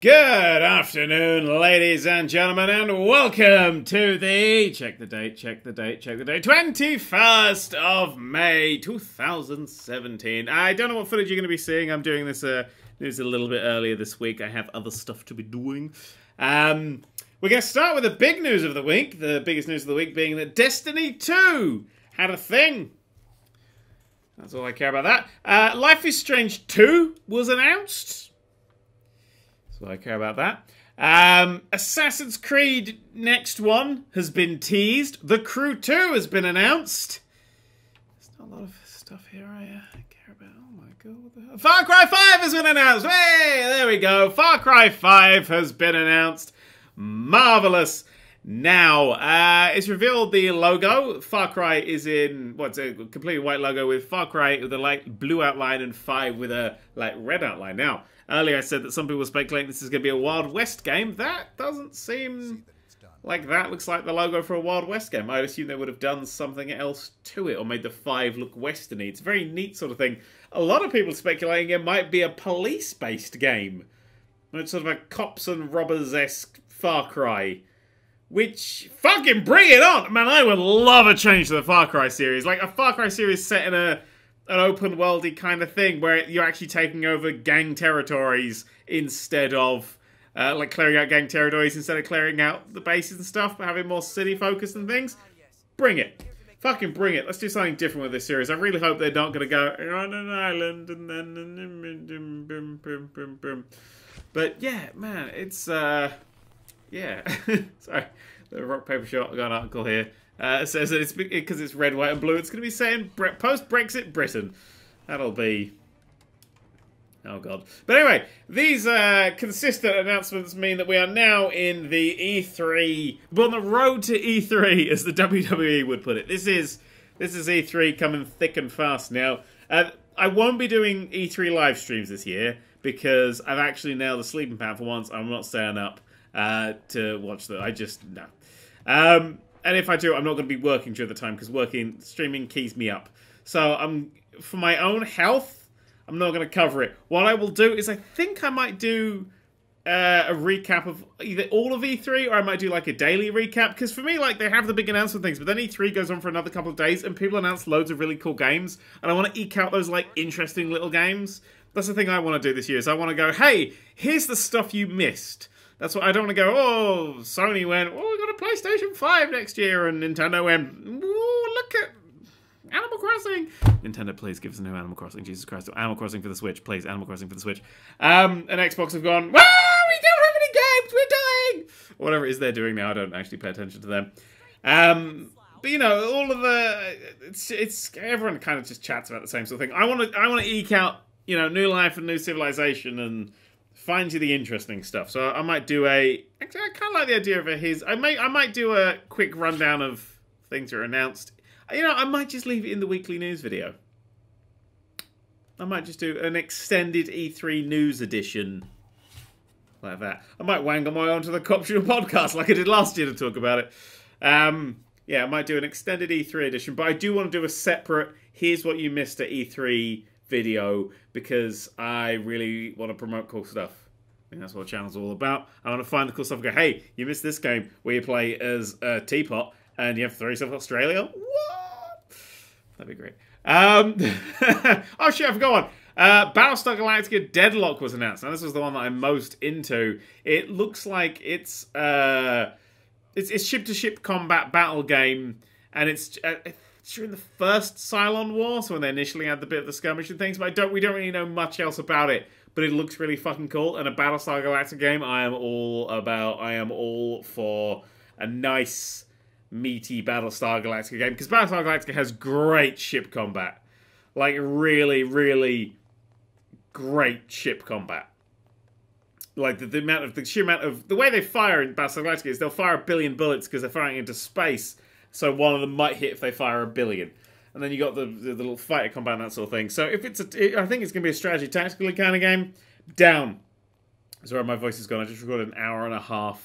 Good afternoon, ladies and gentlemen, and welcome to the, check the date, 21st of May, 2017. I don't know what footage you're going to be seeing. I'm doing this news a little bit earlier this week. I have other stuff to be doing. We're going to start with the big news of the week. The biggest news of the week being that Destiny 2 had a thing. That's all I care about that. Life is Strange 2 was announced. So I care about that. Assassin's Creed next one has been teased. The Crew 2 has been announced. There's not a lot of stuff here I care about. Oh my god, what the hell? Far Cry 5 has been announced. Hey, there we go. Far Cry 5 has been announced. Marvelous. Now, it's revealed the logo. Far Cry is in, what's a completely white logo with Far Cry with a light blue outline and 5 with a light red outline. Now, earlier I said that some people were speculating this is going to be a Wild West game. That doesn't seem like that. Looks like the logo for a Wild West game. I'd assume they would have done something else to it or made the 5 look westerny. It's a very neat sort of thing. A lot of people speculating it might be a police-based game. It's sort of a cops and robbers-esque Far Cry. Which, fucking bring it on! Man, I would love a change to the Far Cry series. Like, a Far Cry series set in an open-worldy kind of thing, where you're actually taking over gang territories instead of, like, clearing out gang territories instead of clearing out the bases and stuff, but having more city-focused and things. Bring it. Fucking bring it. Let's do something different with this series. I really hope they're not going to go, on an island, and then... But, yeah, man, it's, yeah, sorry, the rock, paper, shot, I got an article here. It says that it's because it's red, white, and blue. It's going to be set in post-Brexit Britain. That'll be... oh, God. But anyway, these consistent announcements mean that we are now in the E3... well, on the road to E3, as the WWE would put it. This is E3 coming thick and fast now. I won't be doing E3 live streams this year, because I've actually nailed the sleeping pattern for once. I'm not staying up to watch that. I just, no. And if I do, I'm not going to be working during the time, because streaming keys me up. So for my own health, I'm not going to cover it. What I will do is I think I might do a recap of either all of E3, or I might do like a daily recap, because for me, like, they have the big announcement things, but then E3 goes on for another couple of days, and people announce loads of really cool games, and I want to eke out those, like, interesting little games. That's the thing I want to do this year, is I want to go, hey, here's the stuff you missed. That's what I don't want to go, oh, Sony went, oh, we got a PlayStation 5 next year, and Nintendo went, oh, look at Animal Crossing. Nintendo, please give us a new Animal Crossing, Jesus Christ. Animal Crossing for the Switch, please, Animal Crossing for the Switch. And Xbox have gone, well, we don't have any games, we're dying. Whatever it is they're doing now, I don't actually pay attention to them. But, you know, all of the, it's everyone kind of just chats about the same sort of thing. I want to eke out, you know, new life and new civilization and find you the interesting stuff. So I might do actually, I kind of like the idea of I might do a quick rundown of things that are announced. You know, I might just leave it in the weekly news video. I might just do an extended E3 news edition like that. I might wangle my own to the Coptional podcast like I did last year to talk about it. Yeah, I might do an extended E3 edition, but I do want to do a separate, here's what you missed at E3 video, because I really want to promote cool stuff. I think that's what the channel's all about. I want to find the cool stuff and go, hey, you missed this game where you play as a teapot and you have to throw yourself to Australia? What? That'd be great. Oh shit, I forgot one. Battlestar Galactica Deadlock was announced. Now this was the one that I'm most into. It looks like it's ship-to-ship combat battle game, and it's during the first Cylon War, so when they initially had the bit of the skirmish and things, but we don't really know much else about it. But it looks really fucking cool, and a Battlestar Galactica game I am all about. I am all for a nice, meaty Battlestar Galactica game, because Battlestar Galactica has great ship combat. Like, really, really great ship combat. Like, the sheer amount of... the way they fire in Battlestar Galactica is they'll fire 1 billion bullets because they're firing into space, so one of them might hit if they fire 1 billion. And then you got the little fighter combat and that sort of thing. So if it's I think it's going to be a strategy tactically kind of game. Down. Sorry, my voice is gone. I just recorded an 1.5-hour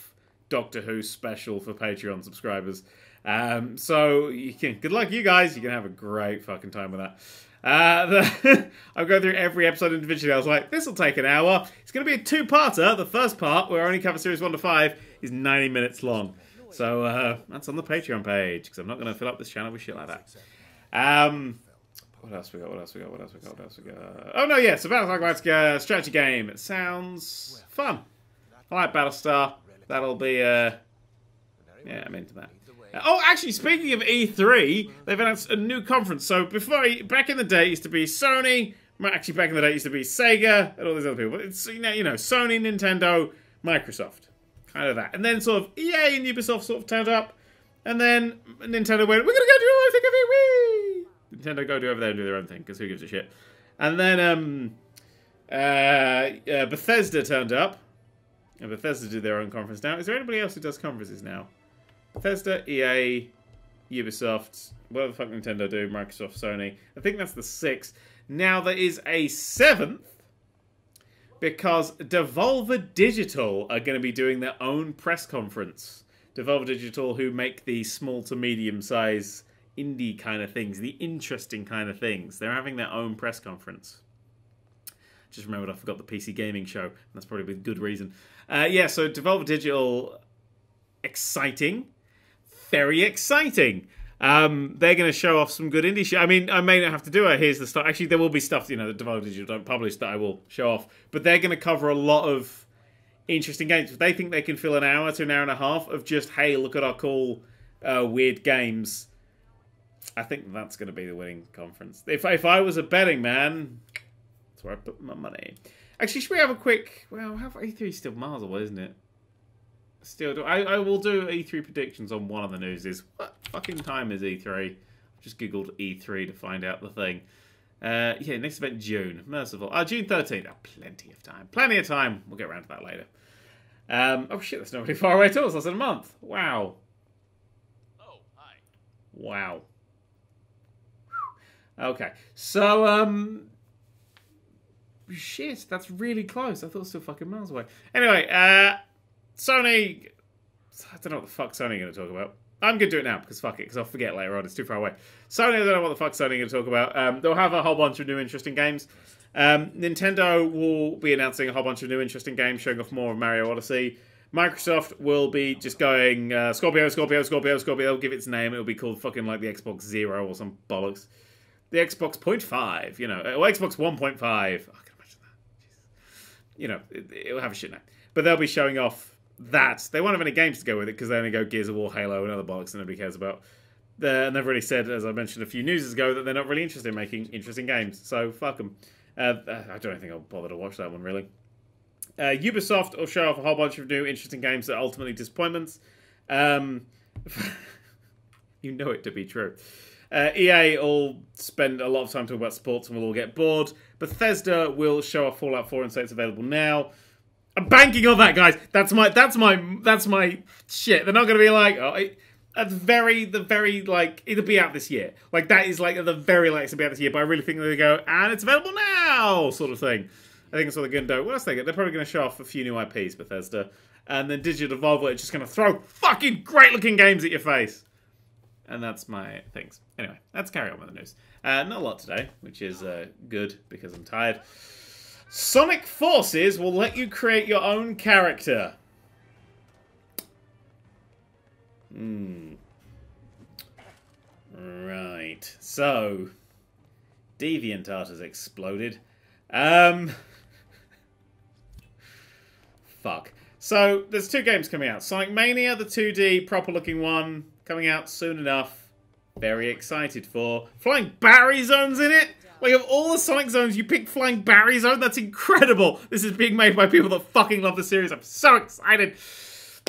Doctor Who special for Patreon subscribers. So you can, good luck you guys. You can have a great fucking time with that. I'll go through every episode individually. I was like, this will take an hour. It's going to be a two-parter. The first part, where I only cover series 1 to 5, is 90 minutes long. So that's on the Patreon page, because I'm not going to fill up this channel with shit like that. What else we got? Oh, no, yeah. So Battlestar Galactica strategy game. It sounds fun. I like Battlestar. That'll be, yeah, I'm into that. Oh, actually, speaking of E3, they've announced a new conference. So back in the day, it used to be Sony. Actually, back in the day, it used to be Sega and all these other people. But it's, you know, Sony, Nintendo, Microsoft. Kind of that. And then sort of EA and Ubisoft sort of turned up. And then Nintendo went, we're going to go do our own thing of it. Whee! Nintendo go over there and do their own thing, because who gives a shit. And then Bethesda turned up. And Bethesda did their own conference now. Is there anybody else who does conferences now? Bethesda, EA, Ubisoft, whatever the fuck Nintendo do, Microsoft, Sony. I think that's the 6th. Now there is a 7th, because Devolver Digital are going to be doing their own press conference. Devolver Digital, who make the small to medium size indie kind of things, the interesting kind of things. They're having their own press conference. Just remembered I forgot the PC Gaming Show. That's probably with good reason. Yeah, so Devolver Digital, exciting. Very exciting. They're going to show off some good indie shit. I mean, I may not have to do it. Here's the stuff. Actually, there will be stuff, that Devolver Digital don't publish that I will show off. But they're going to cover a lot of interesting games. If they think they can fill an hour to an hour and a half of just, hey, look at our cool, weird games, I think that's going to be the winning conference. If I was a betting man, that's where I put my money. Actually, should we have a quick... Well, E3 still miles away, isn't it? Still, I will do E3 predictions on one of the newses. What fucking time is E3? I've just googled E3 to find out the thing. Yeah, next event June. Merciful. June 13th. Oh, plenty of time. Plenty of time. We'll get around to that later. Oh shit, that's not really far away at all. It's less than a month. Wow. Oh, hi. Wow. Okay. So, shit, that's really close. I thought it was still fucking miles away. Anyway, Sony, I don't know what the fuck Sony are going to talk about. I'm going to do it now, because fuck it, because I'll forget later on. It's too far away. Sony, I don't know what the fuck Sony are going to talk about. They'll have a whole bunch of new interesting games. Nintendo will be announcing a whole bunch of new interesting games, showing off more of Mario Odyssey. Microsoft will be just going, Scorpio, they'll give it its name. It'll be called fucking like the Xbox Zero or some bollocks. The Xbox 0.5, or Xbox 1.5. Oh, I can imagine that. Jesus. It'll have a shit name. But they'll be showing off that. They won't have any games to go with it, because they only go Gears of War, Halo, and other bollocks that nobody cares about. And they've already said, as I mentioned a few news ago, that they're not really interested in making interesting games. So, fuck them. I don't think I'll bother to watch that one, really. Ubisoft will show off a whole bunch of new interesting games that are ultimately disappointments. You know it to be true. EA will spend a lot of time talking about sports and we'll all get bored. Bethesda will show off Fallout 4 and say it's available now. I'm banking on that, guys. That's my shit. They're not going to be like, the very like, it'll be out this year. Like, that is like the very latest it'll be out this year. But I really think they're going to go, and it's available now, sort of thing. I think that's what they're going to do. What else are they going to do? They're probably going to show off a few new IPs, Bethesda. And then Digital Devolver are just going to throw fucking great-looking games at your face. And that's my things. Anyway, let's carry on with the news. Not a lot today, which is good because I'm tired. Sonic Forces will let you create your own character. Right. So, DeviantArt has exploded. Fuck. So, there's 2 games coming out. Sonic Mania, the 2D, proper-looking one, coming out soon enough. Very excited for. Flying Barry Zone's in it? Like, of all the Sonic zones, you pick Flying Barry Zone? That's incredible! This is being made by people that fucking love the series. I'm so excited!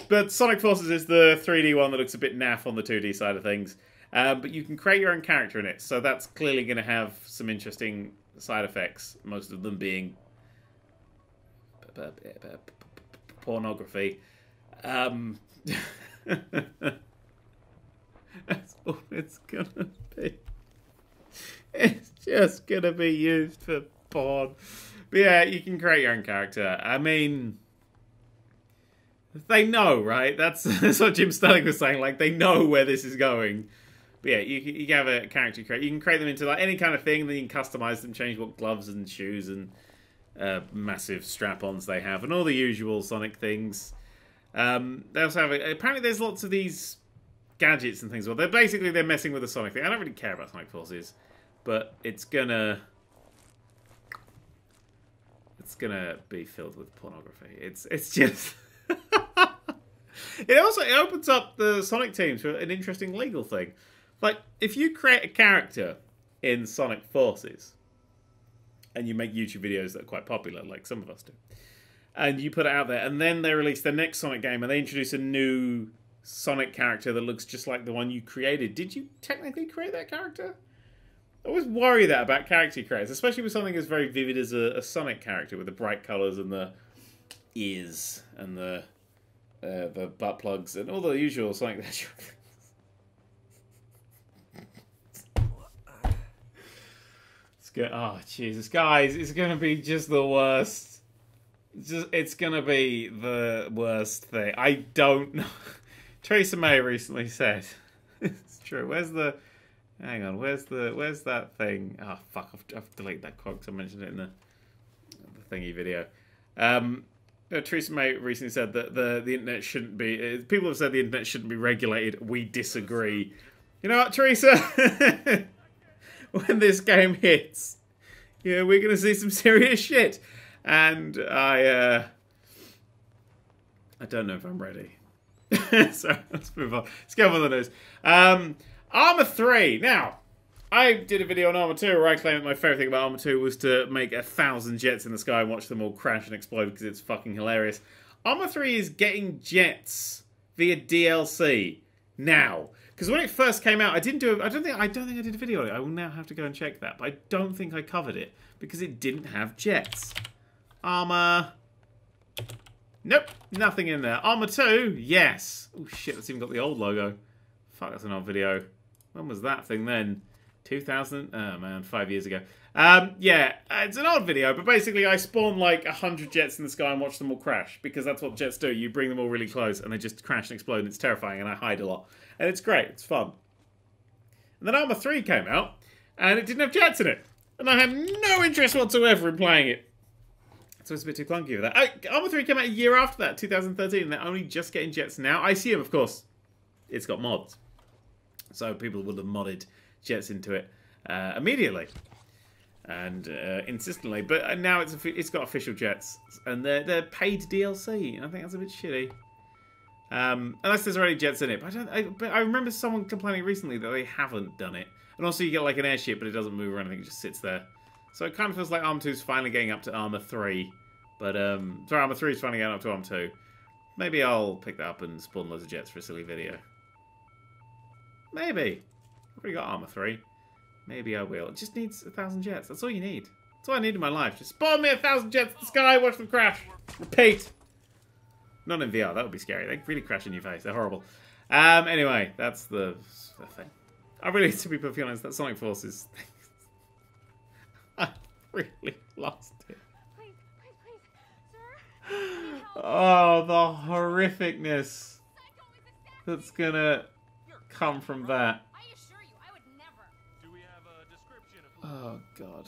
But Sonic Forces is the 3D one that looks a bit naff on the 2D side of things. But you can create your own character in it, so that's clearly going to have some interesting side effects. Most of them being pornography. That's all it's gonna be. It's just gonna be used for porn. But yeah, you can create your own character. I mean, they know, right? That's what Jim Sterling was saying. Like, they know where this is going. But yeah, you can have a character create. You can create them into like any kind of thing, and then you can customize them, change what gloves and shoes and massive strap-ons they have, and all the usual Sonic things. They also have apparently there's lots of these gadgets and things. Well, they're messing with the Sonic thing. I don't really care about Sonic Forces, but it's gonna be filled with pornography. It's just. It opens up the Sonic teams for an interesting legal thing. Like, if you create a character in Sonic Forces, and you make YouTube videos that are quite popular, like some of us do, and you put it out there, and then they release the next Sonic game, and they introduce a new Sonic character that looks just like the one you created, did you technically create that character? I always worry that about character creators, especially with something as very vivid as a Sonic character, with the bright colours and the ears and the butt plugs and all the usual Sonic. Oh, Jesus. Guys, it's going to be just the worst. It's going to be the worst thing. I don't know. Theresa May recently said, it's true, hang on, where's that thing? Oh, fuck, I've deleted that quote because I mentioned it in the thingy video. Theresa May recently said that the internet shouldn't be... people have said the internet shouldn't be regulated. We disagree. You know what, Theresa? When this game hits, we're going to see some serious shit. And I don't know if I'm ready. So, let's move on. Let's go on the news. Arma 3. Now, I did a video on Arma 2 where I claimed that my favourite thing about Arma 2 was to make 1,000 jets in the sky and watch them all crash and explode because it's fucking hilarious. Arma 3 is getting jets via DLC now. Because when it first came out, I don't think I did a video on it. I will now have to go and check that. But I don't think I covered it because it didn't have jets. Arma. Nope, nothing in there. Arma 2, yes. Oh shit, that's even got the old logo. Fuck, that's an old video. When was that thing then? 2000? Oh man, 5 years ago. Yeah, it's an old video, but basically I spawned like 100 jets in the sky and watched them all crash, because that's what jets do. You bring them all really close and they just crash and explode, and it's terrifying, and I hide a lot. And it's great, it's fun. And then Arma 3 came out, and it didn't have jets in it. And I had no interest whatsoever in playing it. So it's a bit too clunky for that. Arma 3 came out a year after that, 2013, and they're only just getting jets now. I assume, of course, it's got mods. So people would have modded jets into it immediately and insistently. But now it's got official jets, and they're paid DLC, and I think that's a bit shitty. Unless there's already jets in it. But I remember someone complaining recently that they haven't done it. And also you get like an airship, but it doesn't move or anything, it just sits there. So it kind of feels like Arma 2 is finally getting up to Arma 3. But, sorry, Arma 3 is finally getting up to Arma 2. Maybe I'll pick that up and spawn loads of jets for a silly video. Maybe. I've already got Arma 3. Maybe I will. It just needs 1,000 jets. That's all you need. That's all I need in my life. Just spawn me 1,000 jets in the sky, watch them crash. Repeat. Not in VR. That would be scary. They really crash in your face. They're horrible. Anyway, that's the thing. I really, to be perfectly honest, that Sonic Forces thing. I really lost it. Please, sir. Oh, the horrificness that's gonna come from that. I assure you, I would never. Do we have a description of Oh, God.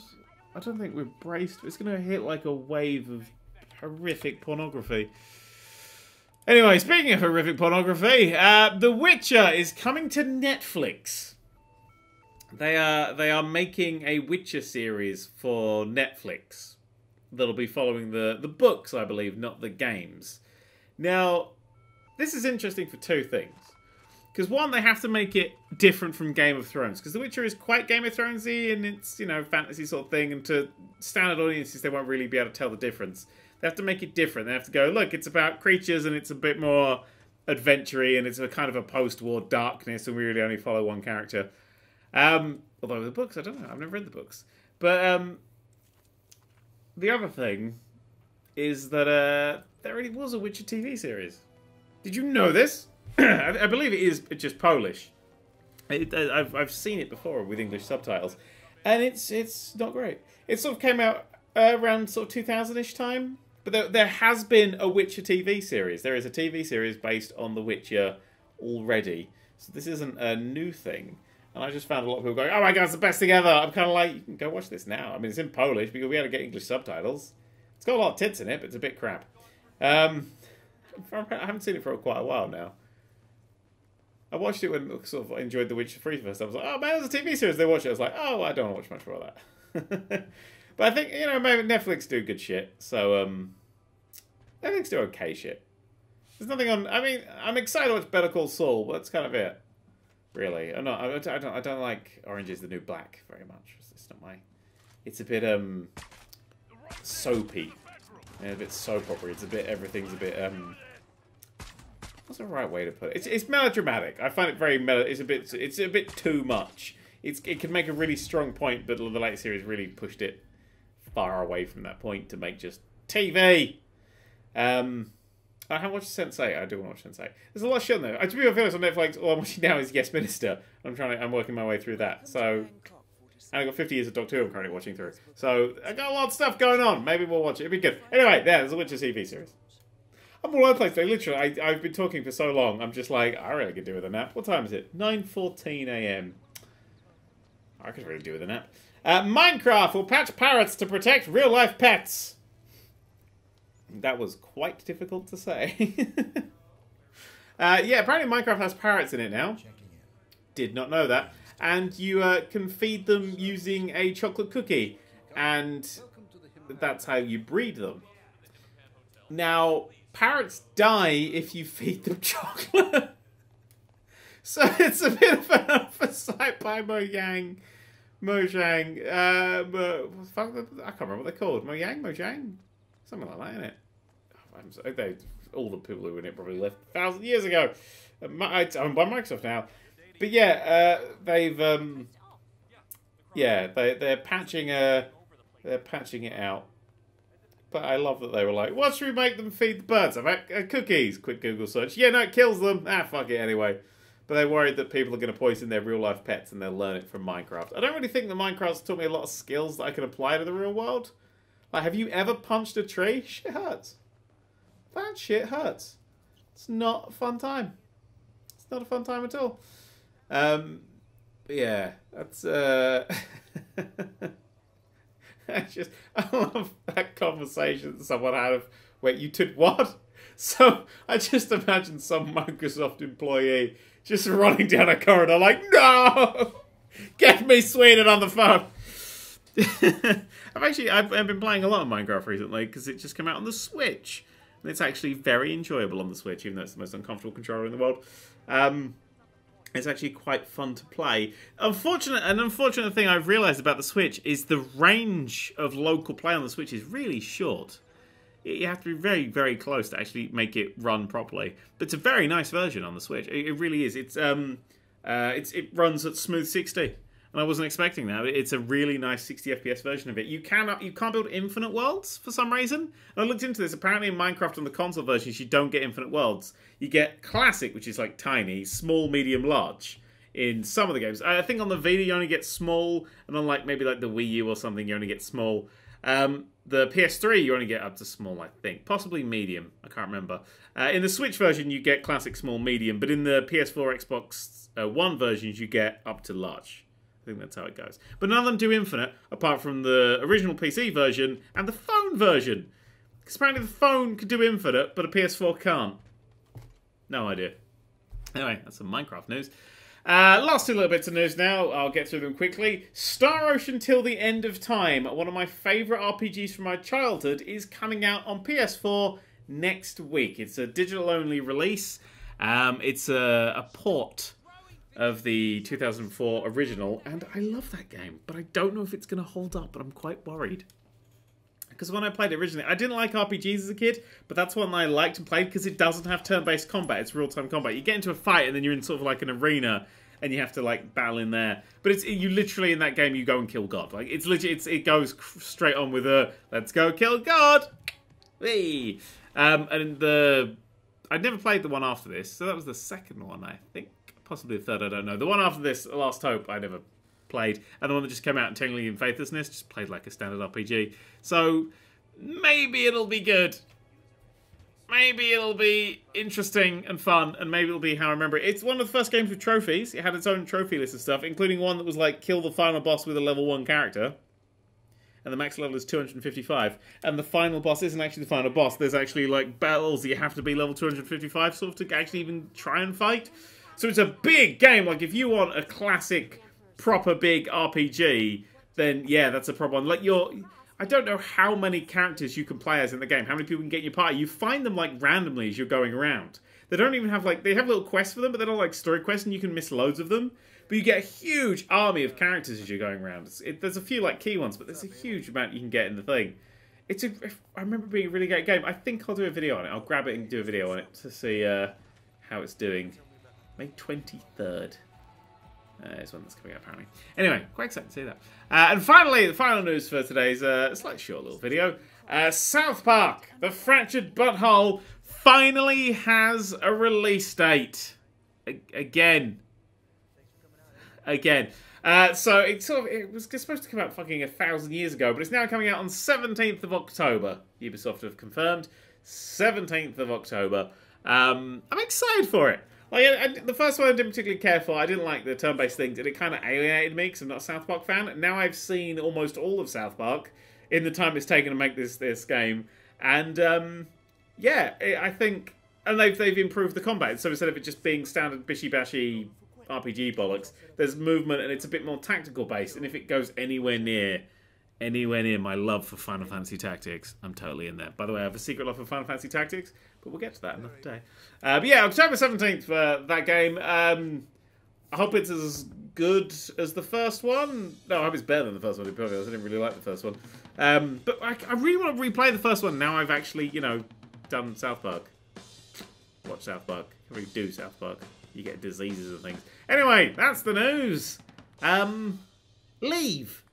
I don't think we're braced. It's gonna hit like a wave of horrific pornography. Anyway, speaking of horrific pornography, The Witcher is coming to Netflix. They are making a Witcher series for Netflix that'll be following the books, I believe, not the games. Now, this is interesting for two things. Because one, they have to make it different from Game of Thrones. Because The Witcher is quite Game of Thronesy, and it's, you know, fantasy sort of thing. And to standard audiences, they won't really be able to tell the difference. They have to make it different. They have to go, look, it's about creatures, and it's a bit more adventure-y, and it's a kind of a post-war darkness, and we really only follow one character. Although the books, I don't know. I've never read the books. But the other thing is that there really was a Witcher TV series. Did you know this? I believe it is just Polish. I've seen it before with English subtitles, and it's not great. It sort of came out around sort of 2000-ish time. But there has been a Witcher TV series. There is a TV series based on The Witcher already. So this isn't a new thing. And I just found a lot of people going, oh my god, it's the best thing ever. I'm kind of like, you can go watch this now. I mean, it's in Polish because we had to get English subtitles. It's got a lot of tits in it, but it's a bit crap. I haven't seen it for quite a while now. I watched it when I sort of enjoyed The Witcher 3 first. I was like, oh man, there's a TV series. They watched it. I was like, oh, I don't want to watch much more of that. But I think, you know, maybe Netflix do good shit. So, Netflix do okay shit. There's nothing on. I mean, I'm excited to watch Better Call Saul, but that's kind of it. Really, I'm not. I don't like Orange Is the New Black very much. It's not my. It's a bit soapy, and a bit soap opera. It's a bit. Everything's a bit What's the right way to put it? It's melodramatic. I find it very It's a bit too much. It can make a really strong point, but the latest series really pushed it far away from that point to make just TV. I haven't watched Sense8. I do want to watch Sense8. There's a lot of shit on there. To be honest, on Netflix, all I'm watching now is Yes Minister. I'm working my way through that. So, and I've got 50 Years of Doctor Who I'm currently watching through. So, I got a lot of stuff going on. Maybe we'll watch it. It'll be good. Anyway, there's a Witcher TV series. I'm all over the place today. Literally, I've been talking for so long. I'm just like, I really could do with a nap. What time is it? 9:14 a.m. I could really do with a nap. Minecraft will patch parrots to protect real-life pets. That was quite difficult to say. Yeah, apparently Minecraft has parrots in it now. Did not know that. And you can feed them using a chocolate cookie. And that's how you breed them. Now, parrots die if you feed them chocolate. So it's a bit of an oversight by Mojang. I can't remember what they're called. Mojang? Something like that, isn't it? All the people who were in it probably left 1,000 years ago. It's owned by Microsoft now. But yeah, they're patching it out. But I love that they were like, what should we make them feed the birds? I've had cookies. Quick Google search. Yeah, no, it kills them. Fuck it anyway. But they're worried that people are going to poison their real-life pets and they'll learn it from Minecraft. I don't really think that Minecraft's taught me a lot of skills that I can apply to the real world. Like, have you ever punched a tree? Shit hurts. That shit hurts. It's not a fun time. It's not a fun time at all. Yeah, that's I love that conversation that someone had of, wait, you took what? So I just imagine some Microsoft employee just running down a corridor like, no! Get me Sweden on the phone! I've been playing a lot of Minecraft recently because it just came out on the Switch. And it's actually very enjoyable on the Switch, even though it's the most uncomfortable controller in the world. It's actually quite fun to play. An unfortunate thing I've realised about the Switch is the range of local play on the Switch is really short. You have to be very, very close to actually make it run properly. But it's a very nice version on the Switch. It really is. It runs at smooth 60. And I wasn't expecting that. It's a really nice 60 FPS version of it. You can't build infinite worlds for some reason. And I looked into this. Apparently in Minecraft on the console versions, you don't get infinite worlds. You get classic, which is like tiny, small, medium, large in some of the games. I think on the Vita you only get small, and on maybe the Wii U or something you only get small. The PS3 you only get up to small, I think. Possibly medium. I can't remember. In the Switch version you get classic, small, medium. But in the PS4, Xbox One versions you get up to large. I think that's how it goes. But none of them do infinite, apart from the original PC version and the phone version. Because apparently the phone can do infinite, but a PS4 can't. No idea. Anyway, that's some Minecraft news. Last two little bits of news now. I'll get through them quickly. Star Ocean Till the End of Time, one of my favourite RPGs from my childhood, is coming out on PS4 next week. It's a digital-only release. It's a port of the 2004 original, and I love that game, but I don't know if it's going to hold up, but I'm quite worried. Because when I played it originally, I didn't like RPGs as a kid, but that's one I liked and played because it doesn't have turn-based combat. It's real-time combat. You get into a fight and then you're in sort of like an arena and you have to battle in there. But you literally in that game you go and kill God. It's legit. It goes straight on with a let's go kill God. Whee! And I'd never played the one after this, so that was the second one I think, possibly the third. I don't know. The one after this, Last Hope, I never played, and the one that just came out, Entangling in Faithlessness, just played like a standard RPG. So maybe it'll be good. maybe it'll be interesting and fun, and maybe it'll be how I remember it. It's one of the first games with trophies. It had its own trophy list of stuff, including one that was like, kill the final boss with a level 1 character. And the max level is 255. And the final boss isn't actually the final boss. There's actually, like, battles that you have to be level 255, sort of, to actually even try and fight. So it's a big game. Like, if you want a classic, proper big RPG, then, yeah, that's a proper one. Like, I don't know how many characters you can play as in the game. How many people can get in your party. You find them, like, randomly as you're going around. They don't even have, like, they have little quests for them, but they're not, like, story quests, and you can miss loads of them. But you get a huge army of characters as you're going around. There's a few, like, key ones, but there's a huge amount you can get in the thing. I remember being a really great game. I think I'll do a video on it. I'll grab it and do a video on it to see how it's doing. May 23rd. Is when that's coming out, apparently. Anyway, quite excited to see that. And finally, the final news for today is a slightly short little video. South Park, The Fractured Butthole, finally has a release date. Again. So it was supposed to come out fucking 1,000 years ago, but it's now coming out on 17th of October. Ubisoft have confirmed 17th of October. I'm excited for it. Like, the first one I didn't particularly care for. I didn't like the turn-based things, and it kind of alienated me because I'm not a South Park fan. Now I've seen almost all of South Park in the time it's taken to make this game, and yeah, I think, and they've improved the combat. So instead of it just being standard bishy-bashy RPG bollocks, there's movement and it's a bit more tactical based, and if it goes anywhere near my love for Final Fantasy Tactics, I'm totally in there. By the way, I have a secret love for Final Fantasy Tactics, but we'll get to that another day. But yeah, October 17th for that game. I hope it's as good as the first one. No, I hope it's better than the first one, to be honest. I didn't really like the first one. But I really want to replay the first one now I've actually, done South Park. Watch South Park. I really do South Park. You get diseases and things. Anyway, that's the news. Leave.